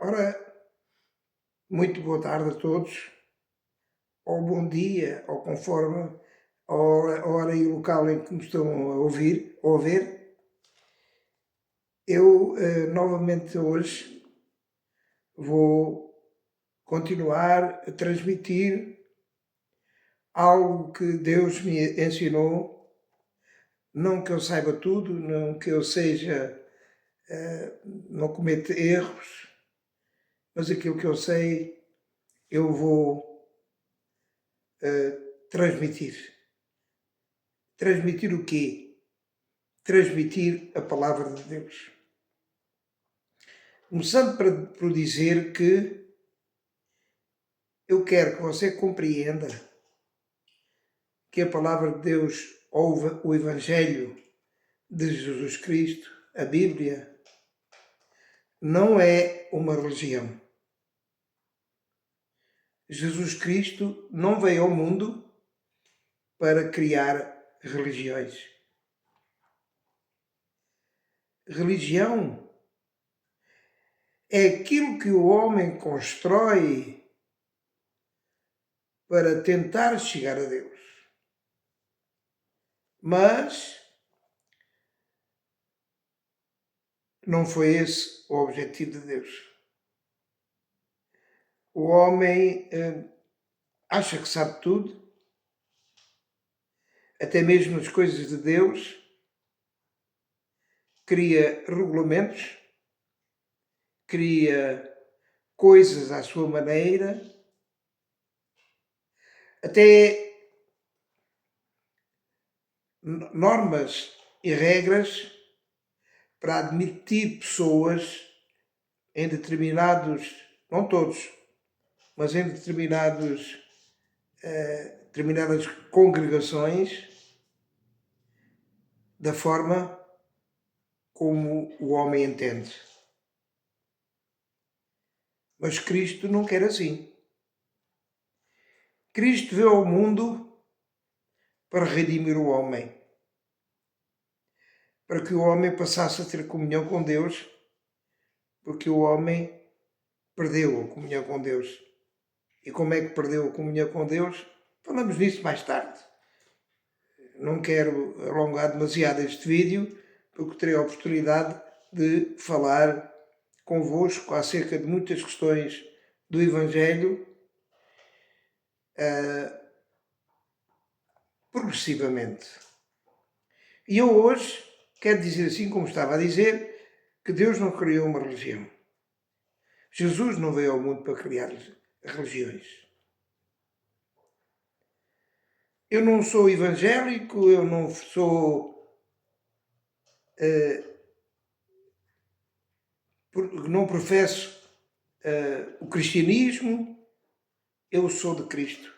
Ora, muito boa tarde a todos, ou bom dia, ou conforme a hora e o local em que me estão a ouvir ou a ver. Eu, novamente hoje, vou continuar a transmitir algo que Deus me ensinou, não que eu saiba tudo, não que eu seja, não cometa erros, mas aquilo que eu sei, eu vou transmitir. Transmitir o quê? Transmitir a palavra de Deus. Começando por dizer que eu quero que você compreenda que a palavra de Deus, ou o Evangelho de Jesus Cristo, a Bíblia, não é uma religião. Jesus Cristo não veio ao mundo para criar religiões. Religião é aquilo que o homem constrói para tentar chegar a Deus. Mas não foi esse o objetivo de Deus. O homem acha que sabe tudo, até mesmo as coisas de Deus, cria regulamentos, cria coisas à sua maneira, até normas e regras para admitir pessoas em determinados, não todos, mas em determinadas congregações, da forma como o homem entende. Mas Cristo não quer assim. Cristo veio ao mundo para redimir o homem, para que o homem passasse a ter comunhão com Deus, porque o homem perdeu a comunhão com Deus. E como é que perdeu a comunhão com Deus? Falamos nisso mais tarde. Não quero alongar demasiado este vídeo, porque terei a oportunidade de falar convosco acerca de muitas questões do Evangelho progressivamente. E eu hoje quero dizer assim, como estava a dizer, que Deus não criou uma religião. Jesus não veio ao mundo para criar religiões. Eu não sou evangélico, eu não sou... não professo o cristianismo, eu sou de Cristo.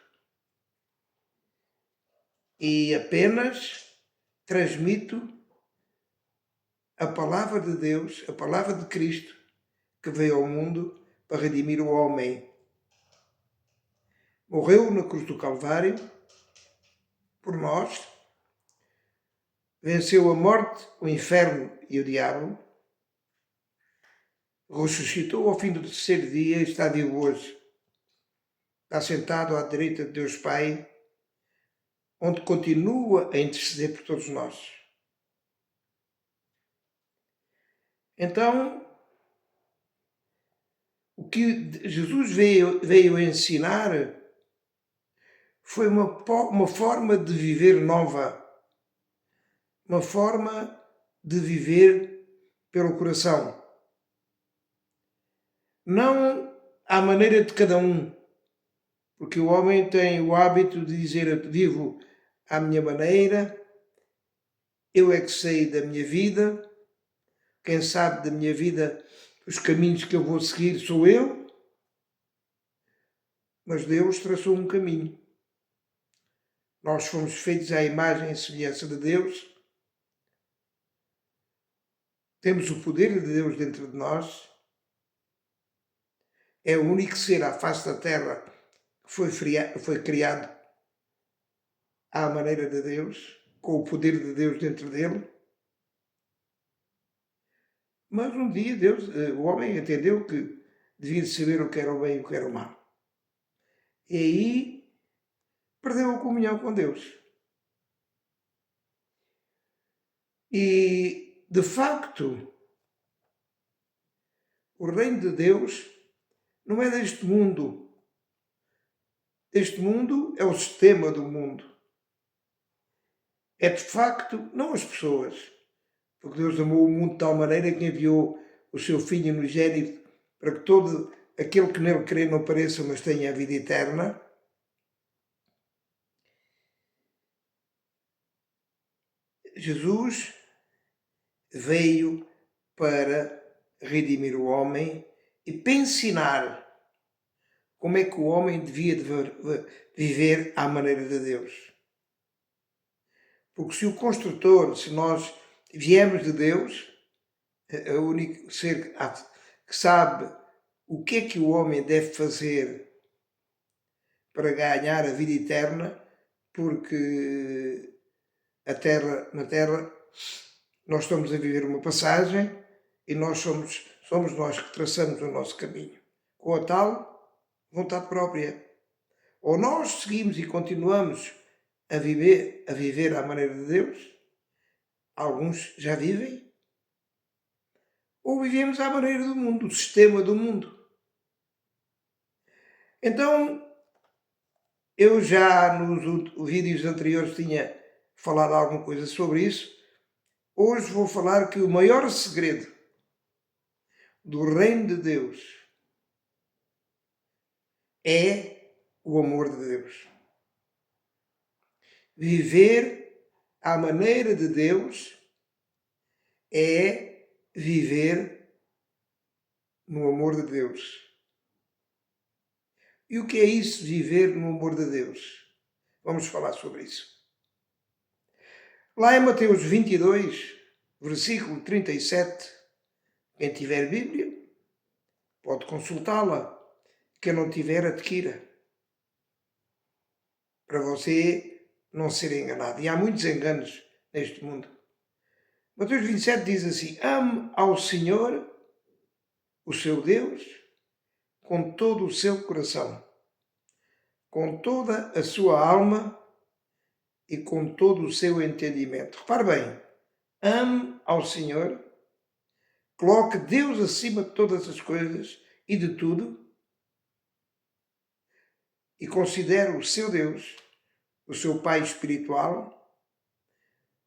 E apenas transmito a palavra de Deus, a palavra de Cristo, que veio ao mundo para redimir o homem. Morreu na cruz do Calvário por nós, venceu a morte, o inferno e o diabo, ressuscitou ao fim do terceiro dia e está vivo hoje. Está sentado à direita de Deus Pai, onde continua a interceder por todos nós. Então, o que Jesus veio ensinar foi uma forma de viver nova, uma forma de viver pelo coração. Não à maneira de cada um, porque o homem tem o hábito de dizer: vivo à minha maneira, eu é que sei da minha vida, quem sabe da minha vida, os caminhos que eu vou seguir sou eu, mas Deus traçou um caminho. Nós fomos feitos à imagem e semelhança de Deus, temos o poder de Deus dentro de nós, é o único ser à face da terra que foi criado à maneira de Deus, com o poder de Deus dentro dele. Mas um dia Deus, o homem entendeu que devia de saber o que era o bem e o que era o mal. E aí perdeu a comunhão com Deus. E, de facto, o reino de Deus não é deste mundo. Este mundo é o sistema do mundo. É, de facto, não as pessoas. Porque Deus amou o mundo de tal maneira que enviou o seu Filho unigênito para que todo aquele que nele crê não pereça, mas tenha a vida eterna. Jesus veio para redimir o homem e para ensinar como é que o homem devia viver à maneira de Deus. Porque se o construtor, se nós viemos de Deus, o único ser que sabe o que é que o homem deve fazer para ganhar a vida eterna, porque na Terra nós estamos a viver uma passagem e nós somos nós que traçamos o nosso caminho, com a tal vontade própria. Ou nós seguimos e continuamos a viver à maneira de Deus, alguns já vivem, ou vivemos à maneira do mundo, do sistema do mundo. Então, eu já nos vídeos anteriores tinha falado alguma coisa sobre isso. Hoje vou falar que o maior segredo do reino de Deus é o amor de Deus. Viver à maneira de Deus é viver no amor de Deus. E o que é isso, viver no amor de Deus? Vamos falar sobre isso. Lá em Mateus 22, versículo 37, quem tiver Bíblia pode consultá-la. Quem não tiver, adquira. Para você não ser enganado. E há muitos enganos neste mundo. Mateus 27 diz assim: ame ao Senhor, o seu Deus, com todo o seu coração, com toda a sua alma e com todo o seu entendimento. Repare bem, ame ao Senhor, coloque Deus acima de todas as coisas e de tudo, e considere o seu Deus, o seu Pai espiritual,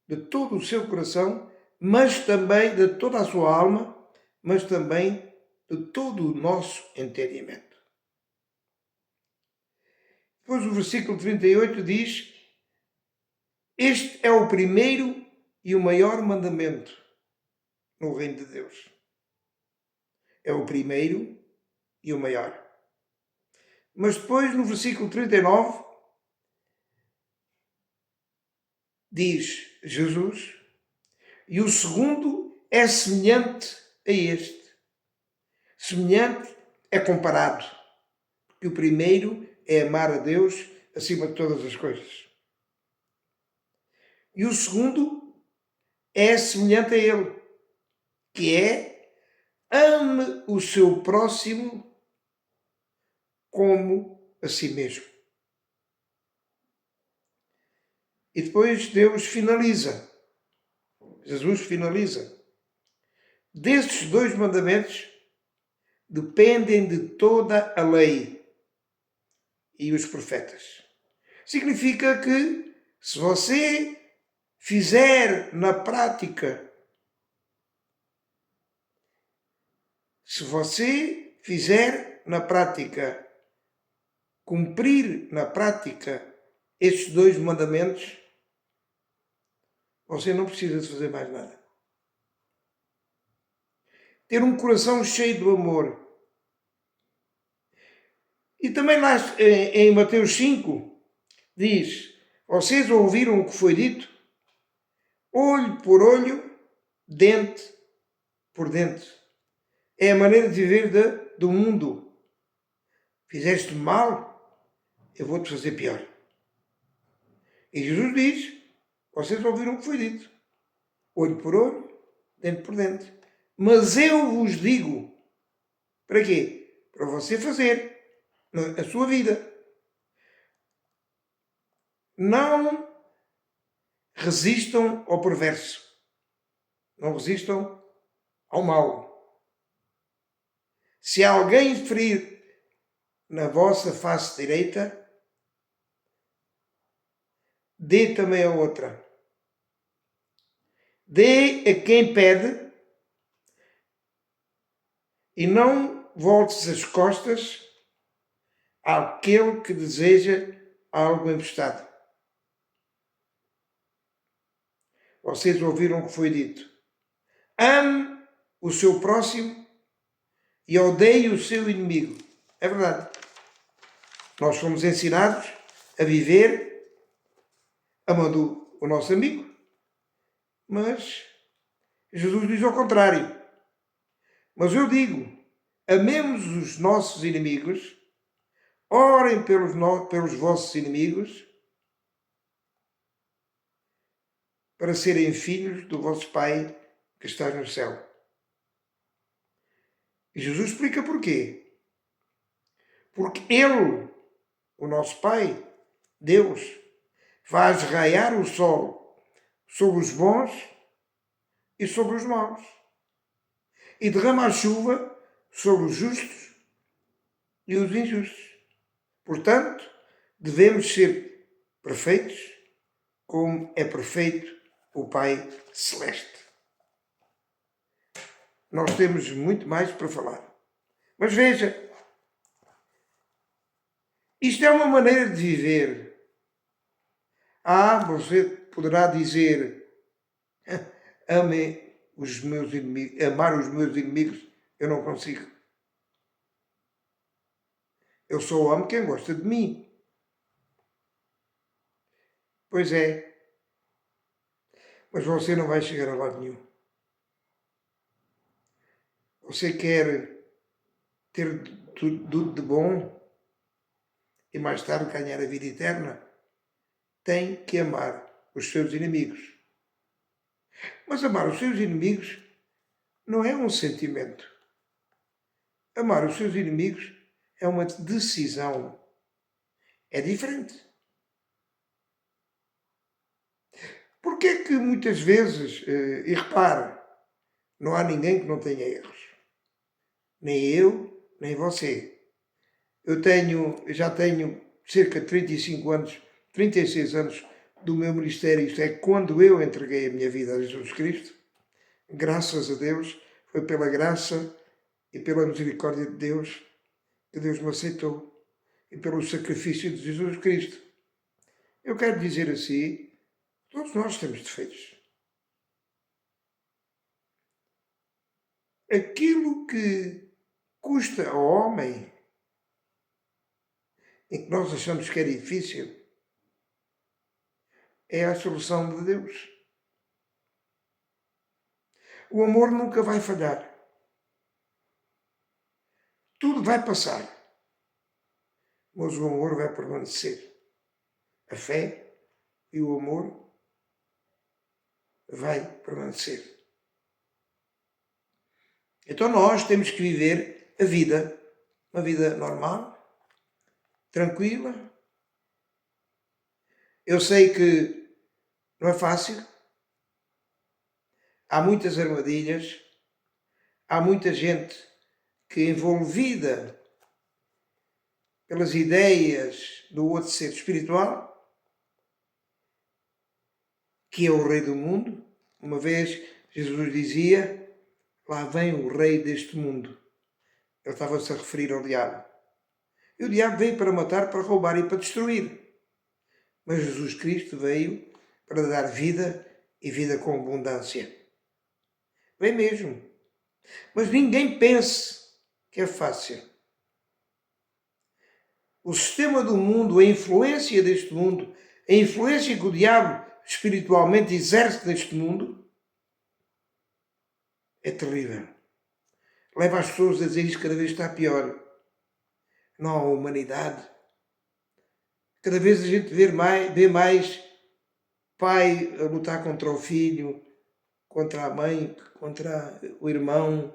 de todo o seu coração, mas também de toda a sua alma, mas também de todo o nosso entendimento. Depois o versículo 38 diz: este é o primeiro e o maior mandamento no reino de Deus. É o primeiro e o maior. Mas depois, no versículo 39, diz Jesus: e o segundo é semelhante a este. Semelhante é comparado. Porque o primeiro é amar a Deus acima de todas as coisas. E o segundo é semelhante a ele, que é ame o seu próximo como a si mesmo. E depois Deus finaliza. Jesus finaliza. Destes dois mandamentos dependem de toda a lei e os profetas. Significa que se você fizer na prática, cumprir na prática estes dois mandamentos, você não precisa de fazer mais nada. Ter um coração cheio de amor. E também lá em Mateus 5 diz: vocês ouviram o que foi dito? Olho por olho, dente por dente. É a maneira de viver do mundo. Fizeste mal, eu vou-te fazer pior. E Jesus diz: vocês ouviram o que foi dito. Olho por olho, dente por dente. Mas eu vos digo, para quê? para você fazer na sua vida. Não resistam ao perverso. Não resistam ao mal. Se alguém ferir na vossa face direita, dê também a outra. Dê a quem pede e não voltes as costas àquele que deseja algo emprestado. Vocês ouviram o que foi dito. Ame o seu próximo e odeie o seu inimigo. É verdade. Nós fomos ensinados a viver amando o nosso amigo, mas Jesus diz ao contrário. Mas eu digo, amemos os nossos inimigos, orem pelos vossos inimigos, para serem filhos do vosso Pai que está no céu. E Jesus explica porquê. Porque Ele, o nosso Pai, Deus, faz raiar o sol sobre os bons e sobre os maus, e derrama a chuva sobre os justos e os injustos. Portanto, devemos ser perfeitos, como é perfeito o Pai Celeste. Nós temos muito mais para falar. Mas veja, isto é uma maneira de viver. Você poderá dizer, ame os meus inimigos, amar os meus inimigos, eu não consigo. Eu só amo quem gosta de mim. Pois é. Mas você não vai chegar a lado nenhum. Você quer ter tudo de bom e mais tarde ganhar a vida eterna? Tem que amar os seus inimigos. Mas amar os seus inimigos não é um sentimento. Amar os seus inimigos é uma decisão. É diferente. Porque é que muitas vezes, e repare, não há ninguém que não tenha erros. Nem eu, nem você. Eu já tenho cerca de 35 anos, 36 anos do meu ministério, isto é, quando eu entreguei a minha vida a Jesus Cristo, graças a Deus, foi pela graça e pela misericórdia de Deus que Deus me aceitou e pelo sacrifício de Jesus Cristo. Eu quero dizer assim, todos nós temos defeitos. Aquilo que custa ao homem, em que nós achamos que é difícil, é a solução de Deus. O amor nunca vai falhar. Tudo vai passar, mas o amor vai permanecer. A fé e o amor vai permanecer. Então nós temos que viver a vida, uma vida normal, tranquila. Eu sei que não é fácil. Há muitas armadilhas, há muita gente que é envolvida pelas ideias do outro ser espiritual, que é o rei do mundo. Uma vez Jesus dizia, lá vem o rei deste mundo. Ele estava-se a referir ao diabo. E o diabo veio para matar, para roubar e para destruir. Mas Jesus Cristo veio para dar vida e vida com abundância. Vem mesmo. Mas ninguém pense que é fácil. O sistema do mundo, a influência deste mundo, a influência que o diabo espiritualmente exerce neste mundo, é terrível. Leva as pessoas a dizer isto cada vez está pior. Não há humanidade. Cada vez a gente vê mais pai a lutar contra o filho, contra a mãe, contra o irmão,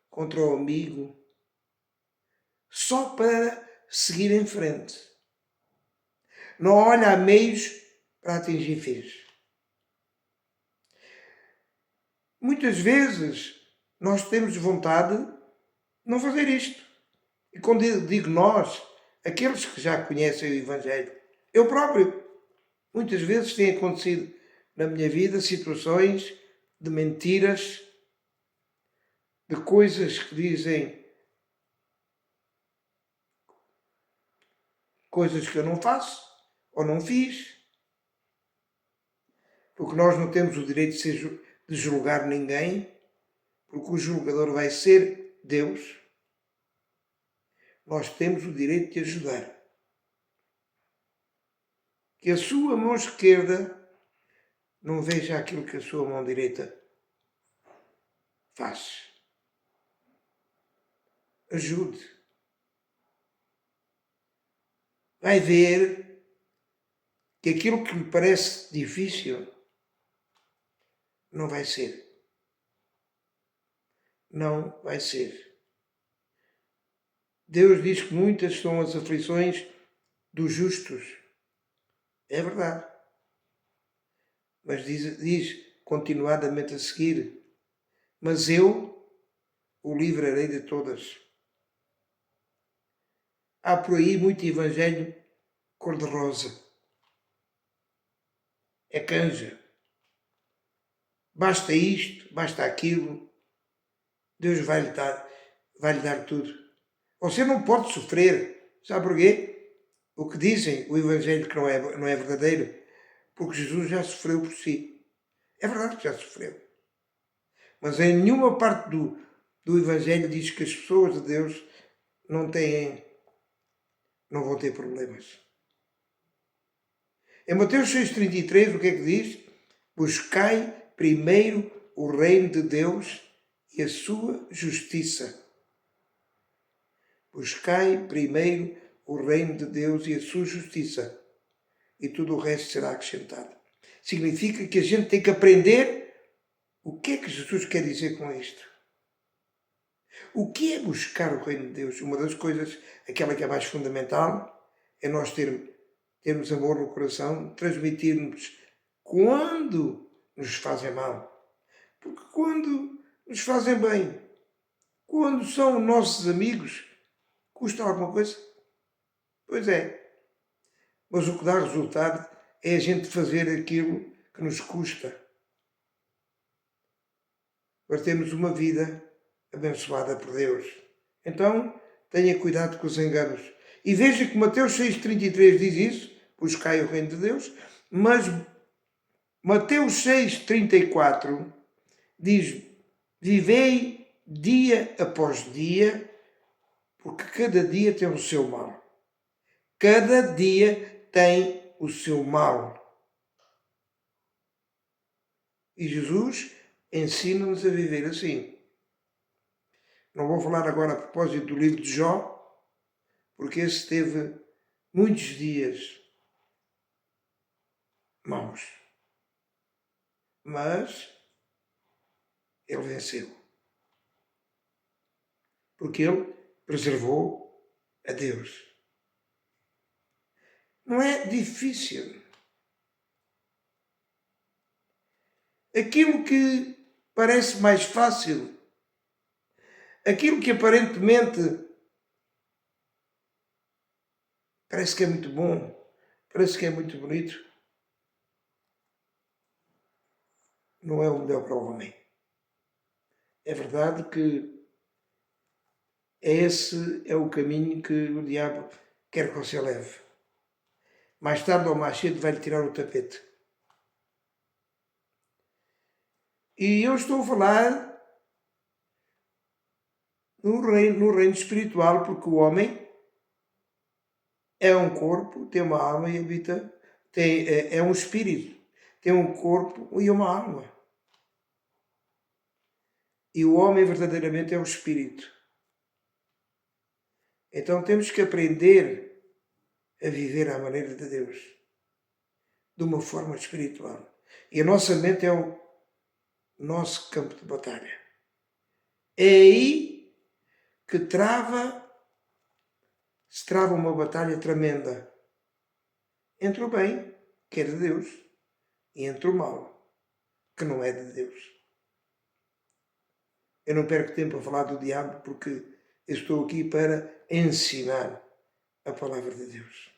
contra o amigo. só para seguir em frente. Não olha a meios para atingir fins. Muitas vezes nós temos vontade de não fazer isto. E quando digo nós, aqueles que já conhecem o Evangelho, eu próprio, muitas vezes tem acontecido na minha vida situações de mentiras, de coisas que dizem coisas que eu não faço ou não fiz, porque nós não temos o direito de julgar ninguém, porque o julgador vai ser Deus. Nós temos o direito de ajudar. Que a sua mão esquerda não veja aquilo que a sua mão direita faz. Ajude. Vai ver que aquilo que lhe parece difícil não vai ser. Não vai ser. Deus diz que muitas são as aflições dos justos. É verdade. Mas diz continuadamente a seguir: mas eu o livrarei de todas. Há por aí muito evangelho cor-de-rosa. É canja. Basta isto, basta aquilo. Deus vai-lhe dar tudo. Você não pode sofrer. Sabe porquê? O que dizem, o evangelho que não é verdadeiro, porque Jesus já sofreu por si. É verdade que já sofreu. Mas em nenhuma parte do evangelho diz que as pessoas de Deus não vão ter problemas. Em Mateus 6,33, o que é que diz? Buscai primeiro o reino de Deus e a sua justiça. Buscai primeiro o reino de Deus e a sua justiça, e tudo o resto será acrescentado. Significa que a gente tem que aprender o que é que Jesus quer dizer com isto. O que é buscar o reino de Deus? Uma das coisas, aquela que é mais fundamental, é nós termos amor no coração, transmitirmos quando nos fazem mal. Porque quando nos fazem bem, quando são nossos amigos, custa alguma coisa? Pois é. Mas o que dá resultado é a gente fazer aquilo que nos custa. Para termos uma vida abençoada por Deus. Então, tenha cuidado com os enganos. E veja que Mateus 6,33 diz isso, buscai o reino de Deus, mas Mateus 6,34 diz, vivei dia após dia, porque cada dia tem o seu mal. Cada dia tem o seu mal. E Jesus ensina-nos a viver assim. Não vou falar agora a propósito do livro de Jó, porque esse teve muitos dias maus. Mas ele venceu. Porque ele preservou a Deus. Não é difícil. Aquilo que parece mais fácil, aquilo que aparentemente parece que é muito bom, parece que é muito bonito, não é o melhor para o homem. É verdade que esse é o caminho que o diabo quer que você leve. Mais tarde ou mais cedo vai-lhe tirar o tapete. E eu estou a falar no reino espiritual, porque o homem é um corpo, tem uma alma e habita, é um espírito, tem um corpo e uma alma. E o homem verdadeiramente é o espírito. Então temos que aprender a viver à maneira de Deus, de uma forma espiritual. E a nossa mente é o nosso campo de batalha. É aí que trava se trava uma batalha tremenda entre o bem, que é de Deus, e entre o mal, que não é de Deus. Eu não perco tempo a falar do diabo porque eu estou aqui para ensinar a palavra de Deus.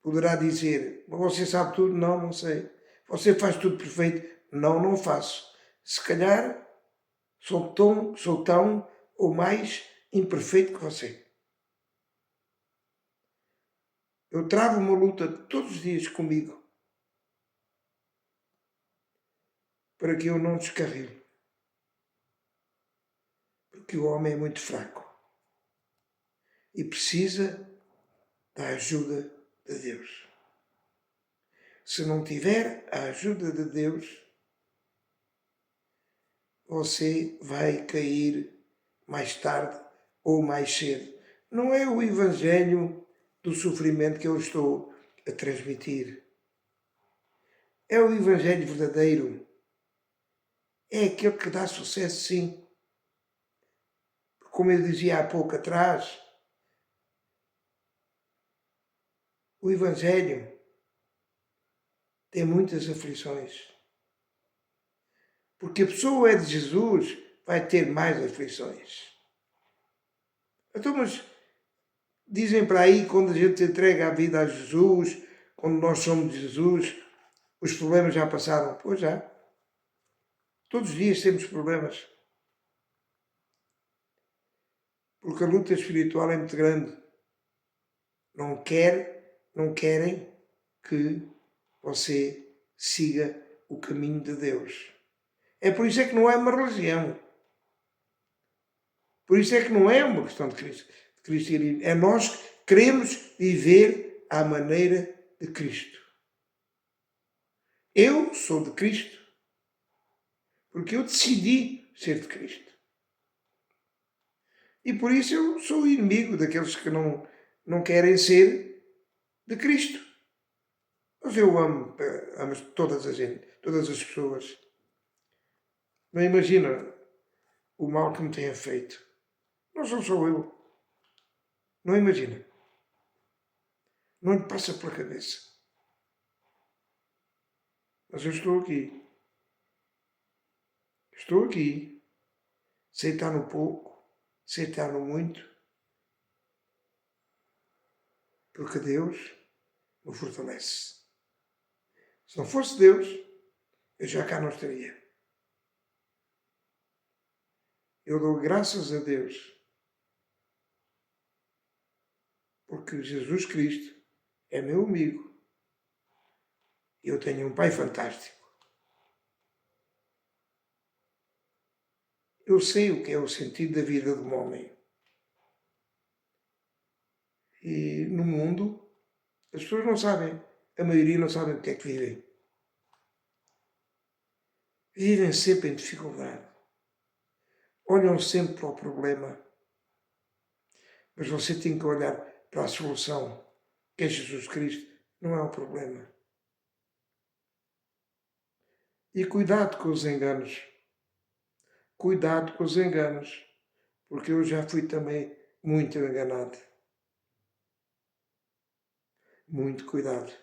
Poderá dizer, mas você sabe tudo? Não, não sei. Você faz tudo perfeito? Não, não faço. Se calhar sou tão ou mais imperfeito que você. Eu travo uma luta todos os dias comigo para que eu não descarrile. Porque o homem é muito fraco e precisa da ajuda de Deus. Se não tiver a ajuda de Deus, você vai cair mais tarde ou mais cedo. Não é o evangelho do sofrimento que eu estou a transmitir. É o evangelho verdadeiro. É aquele que dá sucesso, sim. Como eu dizia há pouco atrás, o evangelho tem muitas aflições. Porque a pessoa é de Jesus, vai ter mais aflições. Então, mas dizem para aí, quando a gente entrega a vida a Jesus, quando nós somos de Jesus, os problemas já passaram. Pois já. Todos os dias temos problemas. Porque a luta espiritual é muito grande. Não querem que você siga o caminho de Deus. É por isso é que não é uma religião. Por isso é que não é uma questão de cristianismo. É nós que queremos viver à maneira de Cristo. Eu sou de Cristo porque eu decidi ser de Cristo. E por isso eu sou inimigo daqueles que não querem ser de Cristo. Mas eu amo toda a gente, todas as pessoas. Não imagina o mal que me tenha feito. Não sou eu. Não imagina. Não lhe passa pela cabeça. Mas eu estou aqui. Estou aqui. Sei estar no pouco, sei estar no muito. Porque Deus me fortalece. Se não fosse Deus, eu já cá não estaria. Eu dou graças a Deus porque Jesus Cristo é meu amigo. E eu tenho um Pai fantástico. Eu sei o que é o sentido da vida de um homem. E no mundo, as pessoas não sabem, a maioria não sabem o que é que vivem. Vivem sempre em dificuldade. Olham sempre para o problema. Mas você tem que olhar para a solução, que é Jesus Cristo, não é o problema. E cuidado com os enganos. Cuidado com os enganos, porque eu já fui também muito enganado. Muito cuidado.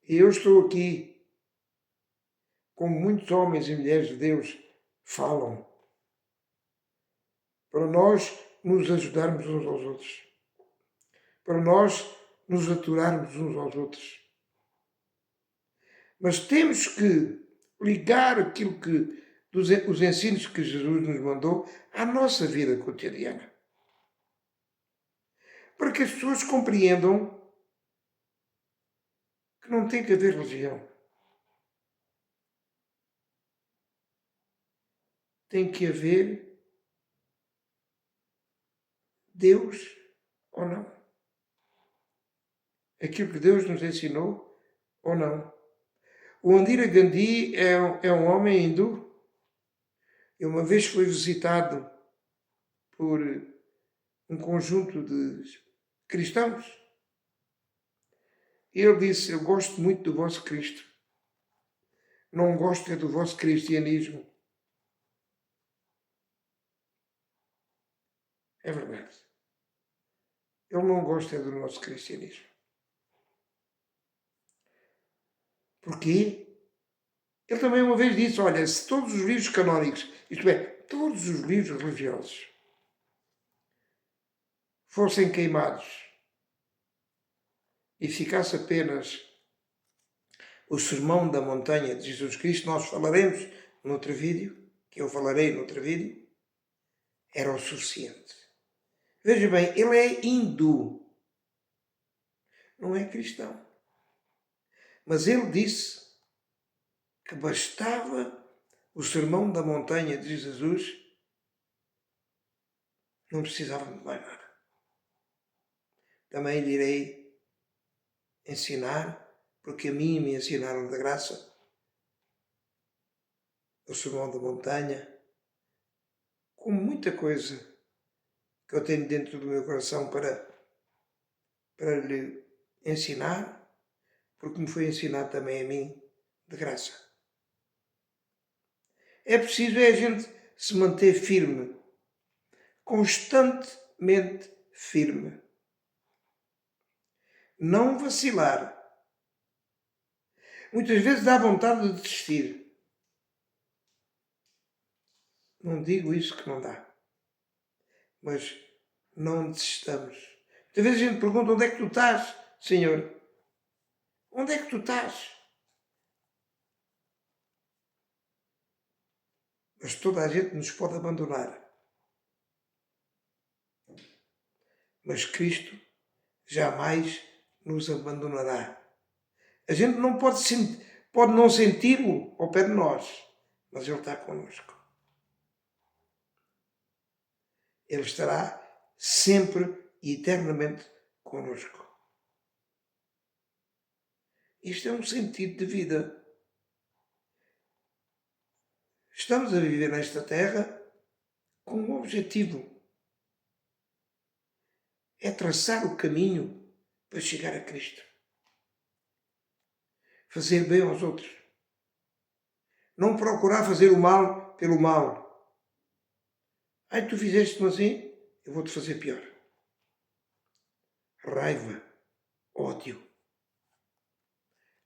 E eu estou aqui, como muitos homens e mulheres de Deus falam, para nós nos ajudarmos uns aos outros, para nós nos aturarmos uns aos outros. Mas temos que ligar aquilo que os ensinos que Jesus nos mandou à nossa vida cotidiana. Para que as pessoas compreendam que não tem que haver religião. Tem que haver Deus ou não. Aquilo que Deus nos ensinou ou não. O Indira Gandhi é um homem hindu. E uma vez foi visitado por um conjunto de cristãos. E ele disse, eu gosto muito do vosso Cristo. Não gosto é do vosso cristianismo. É verdade. Ele não gosta do nosso cristianismo. Porquê? Ele também uma vez disse, olha, se todos os livros canónicos, isto é, todos os livros religiosos, fossem queimados e ficasse apenas o Sermão da Montanha de Jesus Cristo, nós falaremos noutro vídeo, que eu falarei noutro vídeo, era o suficiente. Veja bem, ele é hindu, não é cristão. Mas ele disse que bastava o Sermão da Montanha de Jesus, não precisava de mais nada. Também lhe irei ensinar, porque a mim me ensinaram da graça, o Sermão da Montanha, com muita coisa que eu tenho dentro do meu coração para lhe ensinar, porque me foi ensinado também a mim de graça. É preciso a gente se manter firme, constantemente firme. Não vacilar. Muitas vezes dá vontade de desistir. Não digo isso que não dá. Mas não desistamos. Muitas vezes a gente pergunta, onde é que tu estás, Senhor? Onde é que tu estás? Mas toda a gente nos pode abandonar. Mas Cristo jamais nos abandonará. A gente não pode não senti-lo ao pé de nós, mas Ele está connosco. Ele estará sempre e eternamente connosco. Isto é um sentido de vida. Estamos a viver nesta terra com um objetivo. É traçar o caminho para chegar a Cristo. Fazer bem aos outros. Não procurar fazer o mal pelo mal. Ai, tu fizeste-me assim, eu vou-te fazer pior. Raiva, ódio,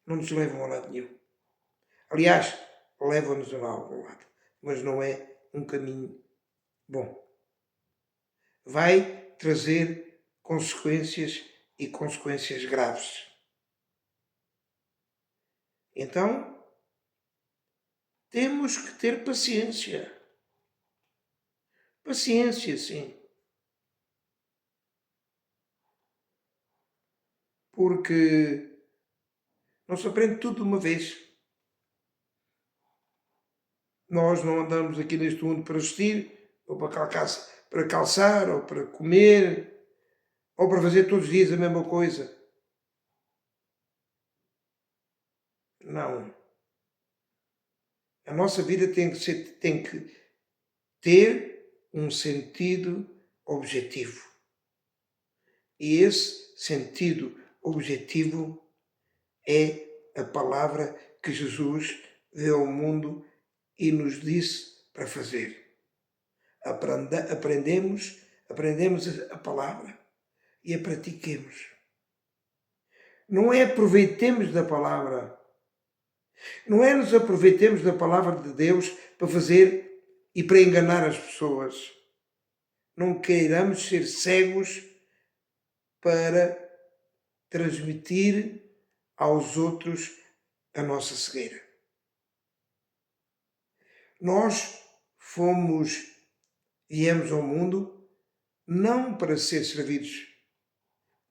não nos levam a lado nenhum. Aliás, levam-nos a algum lado, mas não é um caminho bom. Vai trazer consequências e consequências graves. Então, temos que ter paciência. Paciência, sim. Porque não se aprende tudo de uma vez. Nós não andamos aqui neste mundo para vestir, ou para calçar, ou para comer, ou para fazer todos os dias a mesma coisa. Não. A nossa vida tem que ter um sentido objetivo. E esse sentido objetivo é a palavra que Jesus veio ao mundo e nos disse para fazer. Aprendemos a palavra e a pratiquemos. Não é aproveitemos da palavra. Não é nos aproveitemos da palavra de Deus para fazer e para enganar as pessoas. Não queiramos ser cegos para transmitir aos outros a nossa cegueira. Nós viemos ao mundo não para ser servidos,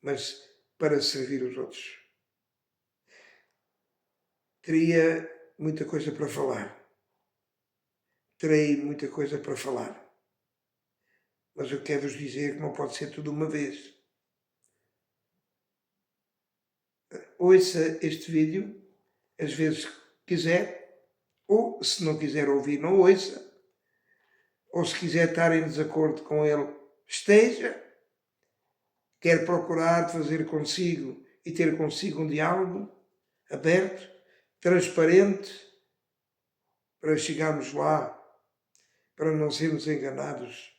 mas para servir os outros. Teria muita coisa para falar. Terei muita coisa para falar. Mas eu quero vos dizer que não pode ser tudo uma vez. Ouça este vídeo às vezes que quiser, ou se não quiser ouvir, não ouça. Ou se quiser estar em desacordo com ele, esteja. Quer procurar fazer consigo e ter consigo um diálogo aberto, transparente, para chegarmos lá, para não sermos enganados.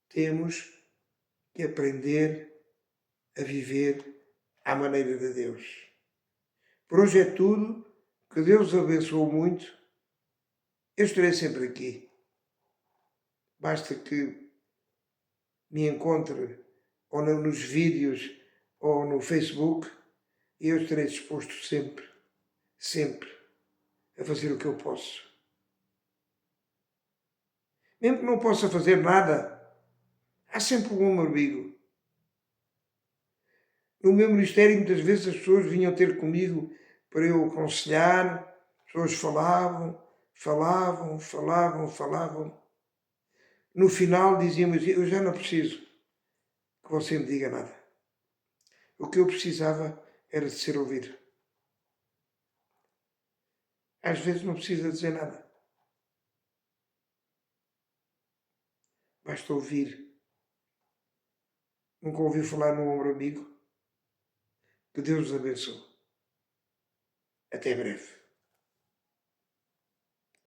temos que aprender a viver à maneira de Deus. Por hoje é tudo. Que Deus abençoe muito. Eu estarei sempre aqui. Basta que me encontre ou nos vídeos ou no Facebook e eu estarei disposto sempre, a fazer o que eu posso. Mesmo que não possa fazer nada, há sempre um meu amigo. No meu ministério, muitas vezes as pessoas vinham ter comigo para eu aconselhar, as pessoas falavam. No final diziam-me, eu já não preciso que você me diga nada. O que eu precisava era de ser ouvido. Às vezes não precisa dizer nada. Basta ouvir. Nunca ouvi falar num ombro amigo? Que Deus os abençoe. Até breve.